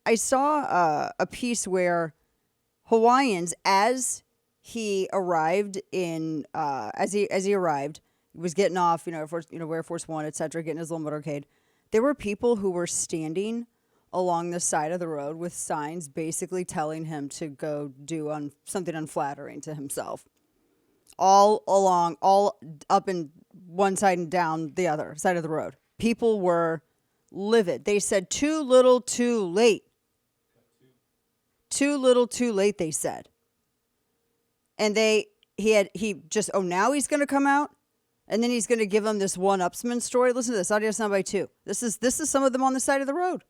I saw a piece where Hawaiians, as he arrived as he arrived, he was getting off, Air Force One, etc., getting his little motorcade. There were people who were standing along the side of the road with signs basically telling him to go do something unflattering to himself. All up and one side and down the other side of the road. People were livid. They said, too little, too late. Too little, too late, they said. And now he's going to come out, and then he's going to give them this one-upsman story. Listen to this, audio soundbite 2. This is some of them on the side of the road.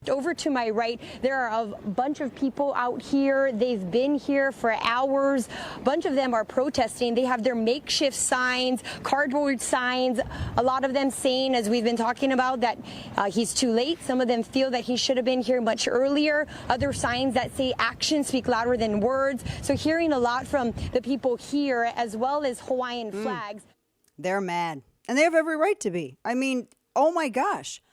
Over to my right, there are a bunch of people out here. They've been here for hours. A bunch of them are protesting. They have their makeshift signs, cardboard signs, a lot of them saying, as we've been talking about, that he's too late. Some of them feel that he should have been here much earlier. Other signs that say actions speak louder than words. So hearing a lot from the people here, as well as Hawaiian flags. They're mad. And they have every right to be. I mean, oh my gosh.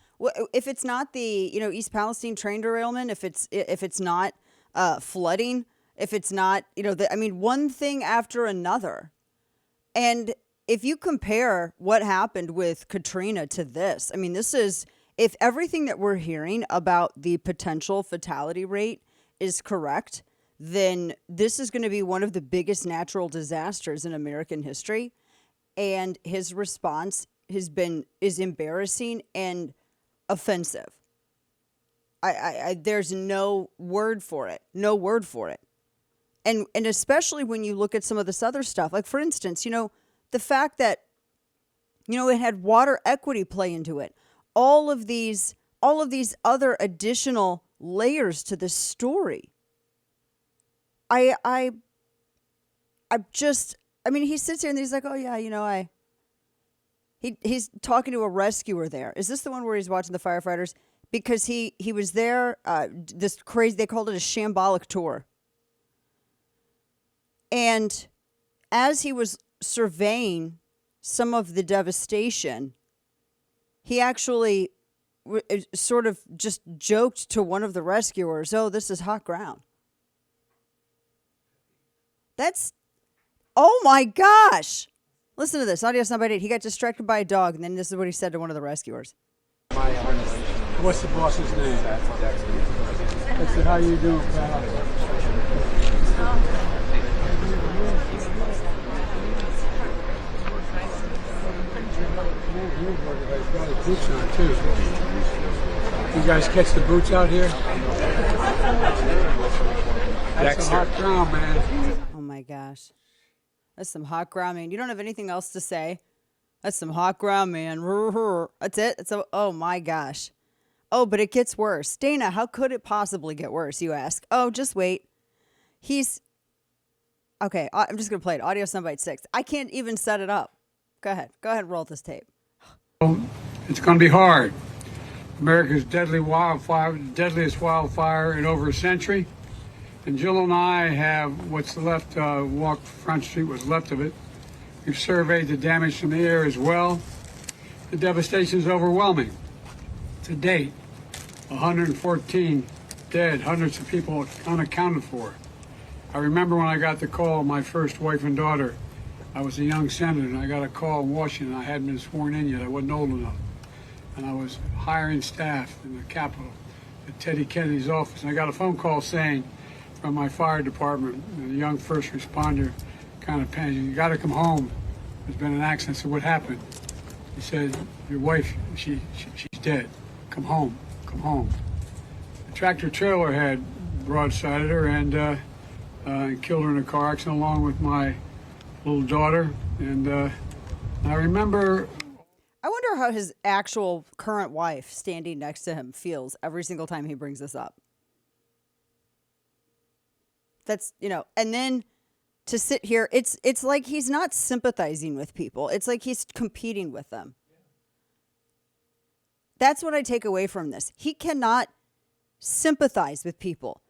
If it's not the East Palestine train derailment, if it's not flooding, if it's not one thing after another, and if you compare what happened with Katrina to this, I mean, this is, if everything that we're hearing about the potential fatality rate is correct, then this is going to be one of the biggest natural disasters in American history, and his response is embarrassing and offensive. There's no word for it. No word for it. And especially when you look at some of this other stuff, like for instance, the fact that, it had water equity play into it. All of these other additional layers to this story. He sits here and he's like, oh yeah, He's talking to a rescuer there. Is this the one where he's watching the firefighters? Because he was there, this crazy, they called it a shambolic tour. And as he was surveying some of the devastation, he actually sort of just joked to one of the rescuers, oh, this is hot ground. Oh my gosh. Listen to this. Audio soundbite 8. He got distracted by a dog, and then this is what he said to one of the rescuers. What's the boss's name? I said, how you doing, pal? He's got his boots on, too. You guys catch the boots out here? That's a hot ground, man. Oh, my gosh. That's some hot ground, man. You don't have anything else to say? That's some hot ground, man. That's it? Oh, my gosh. Oh, but it gets worse. Dana, how could it possibly get worse, you ask? Oh, just wait. Okay, I'm just going to play it. Audio soundbite 6. I can't even set it up. Go ahead. Go ahead and roll this tape. It's going to be hard. America's deadliest wildfire in over a century. And Jill and I have what's left, walk Front Street, what's left of it. We've surveyed the damage from the air as well. The devastation is overwhelming. To date, 114 dead, hundreds of people unaccounted for. I remember when I got the call, my first wife and daughter, I was a young senator, and I got a call in Washington. I hadn't been sworn in yet. I wasn't old enough. And I was hiring staff in the Capitol at Teddy Kennedy's office. And I got a phone call saying, from my fire department, a young first responder, kind of panicked. You got to come home. There's been an accident. I said, what happened? He said, your wife, she's dead. Come home. Come home. The tractor trailer had broadsided her and killed her in a car accident along with my little daughter. And I remember. I wonder how his actual current wife standing next to him feels every single time he brings this up. That's, and then to sit here, it's like he's not sympathizing with people. It's like he's competing with them. That's what I take away from this. He cannot sympathize with people.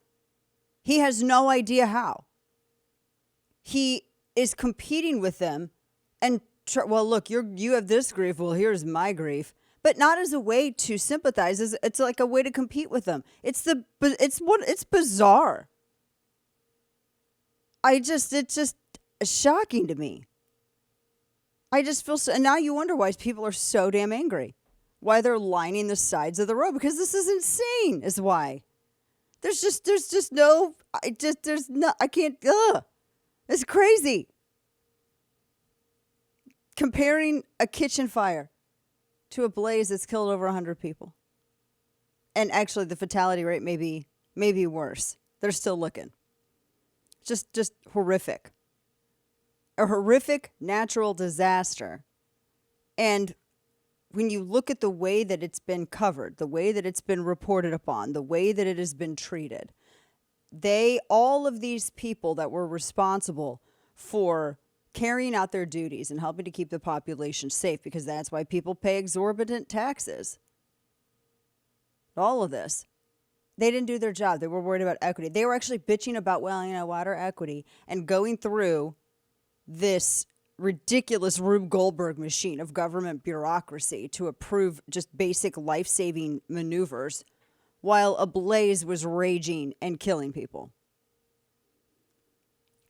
He has no idea how. He is competing with them and, well, look, you have this grief. Well, here's my grief. but not as a way to sympathize. It's like a way to compete with them. It's bizarre. It's just shocking to me. I just feel so, and now you wonder why people are so damn angry. Why they're lining the sides of the road, because this is insane is why. There's no, I can't, it's crazy. Comparing a kitchen fire to a blaze that's killed over 100 people. And actually the fatality rate may be worse. They're still looking. Just horrific. A horrific natural disaster. And when you look at the way that it's been covered, the way that it's been reported upon, the way that it has been treated, all of these people that were responsible for carrying out their duties and helping to keep the population safe, because that's why people pay exorbitant taxes. All of this. They didn't do their job. They were worried about equity. They were actually bitching about, water equity, and going through this ridiculous Rube Goldberg machine of government bureaucracy to approve just basic life-saving maneuvers while a blaze was raging and killing people.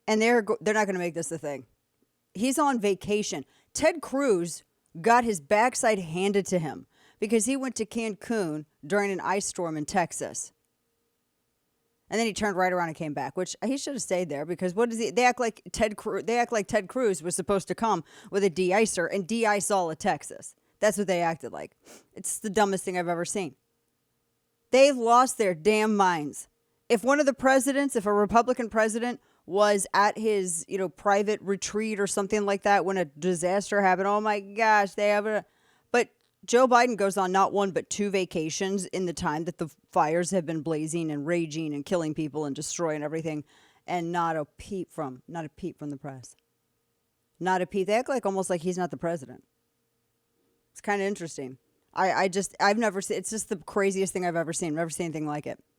And they're not going to make this a thing. He's on vacation. Ted Cruz got his backside handed to him because he went to Cancun during an ice storm in Texas. And then he turned right around and came back, which he should have stayed there, because they act like Ted Cruz was supposed to come with a de-icer and de-ice all of Texas. That's what they acted like. It's the dumbest thing I've ever seen. They've lost their damn minds. If a Republican president was at his, private retreat or something like that when a disaster happened, oh my gosh, but Joe Biden goes on not one but two vacations in the time that the fires have been blazing and raging and killing people and destroying everything, and not a peep from the press. Not a peep. They act like almost like he's not the president. It's kind of interesting. I've never seen. It's just the craziest thing I've ever seen. Never seen anything like it.